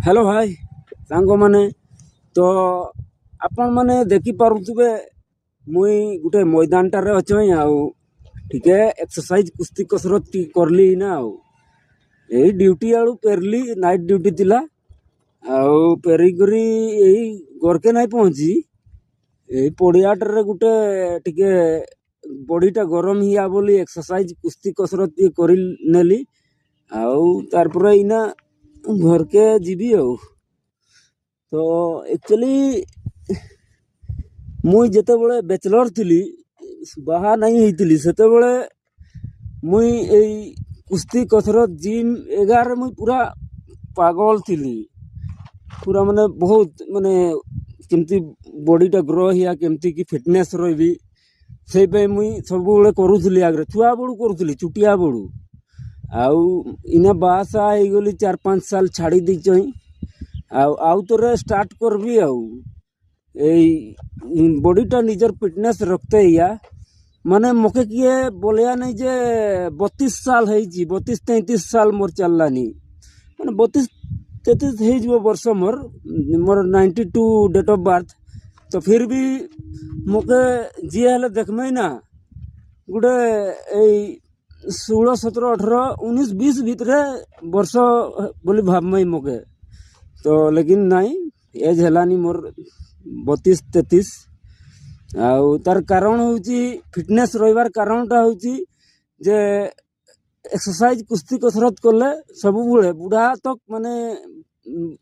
Hello भाई सांग मैंने तो आपण मैंने देखी पारुथबे मुई गुटे मैदान टारे अच्छे आउ टिके एक्सरसाइज कुस्ती कसरत टी करली ना आउ ए ड्यूटी आलू पेरली नाइट ड्यूटी थिला आउ पेरी करी एई गरके नाई पहुंची ए पड़ियाटे गुटे टिके बॉडीटा गरम हिया बोली एक्सरसाइज कुस्ती कसरत टी करी नेली आउ तार पर इना घर के जीवी आउ तो एक्चुअली मुई जेते बड़े बैचलर थी बाहा नहीं होती सेते बड़े मुई ए कुस्ती कसरत जिम एगार मुई पूरा पागल थी पूरा माने बहुत माने केमती बॉडीटा ग्रो हिया केमती की फिटनेस रही से मुई सब बड़े करूली आगे छुआ बड़ू करूली चुटिया बड़ू आउ इना बासा गली 4-5 साल छाड़ी दी आउ तोरे स्टार्ट करबी आउ बॉडीटा निजर फिटनेस रखते या माने मके किए बोलिया नहीं जे 32 साल है 32-33 साल मोर चललानी माने 32-33 हो वर्ष मोर 92 डेट ऑफ बर्थ तो फिर भी मके जी हेले देखमे ना गुटे 16, 17, 18, 19, 20 भीतर वर्ष बोली भावमई मके तो लेकिन नहीं एज हेलानी मोर 32-33 आउ तार कारण होची फिटनेस रहिबार कारणटा होची जे एक्सरसाइज कुस्ती कसरत करले सब बुढ़े बुढ़ा तक माने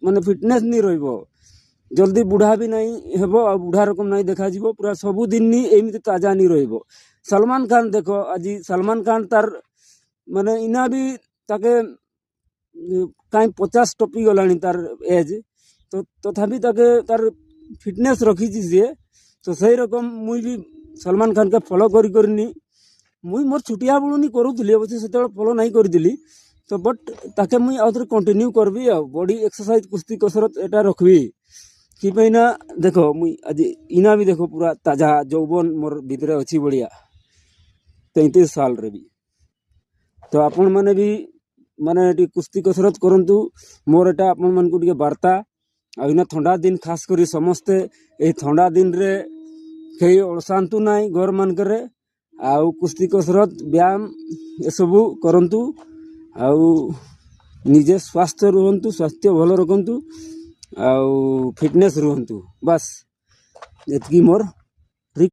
माने फिटनेस नहीं रहिबो जल्दी बुढ़ा भी नहीं हेबो आ बुढ़ा रकम नहीं देखा जीवो पूरा सब दिन नी एमिति ताजा नहीं रहिबो। सलमान खान देखो आज सलमान खान तार माने इना भी ताके कहीं 50 टपी गलानी तार एज तो तथापि ताके तार फिटनेस रखी सी तो सही रकम मुई भी सलमान खान के फॉलो करनी मुई मोर छुटिया बड़ूनी करूली अवश्य से फॉलो नहीं करी तो बट ताके मुई आउथरे कंटिन्यू करबी आ बॉडी एक्सरसाइज कुस्ती कसरत एटा रखबी कि ना देखो मुई आज इना भी देखो पूरा ताजा जौबन मोर भीतर अच्छी बढ़िया 33 साल रे भी तो आपण माने भी माने कुस्ती कसरत करंतु मोर एटा आपण मन को टिके वार्ता आइना ठंडा दिन खास करी समस्ते ए ठंडा दिन रे कई अशांतु नाई घर मान करे आउ कुस्ती कसरत व्यायाम ए सबु करंतु आउ निजे स्वास्थ्य रुहंतु स्वास्थ्य भलो रखंतु आउ फिटनेस रुहंतु बस एतकी मोर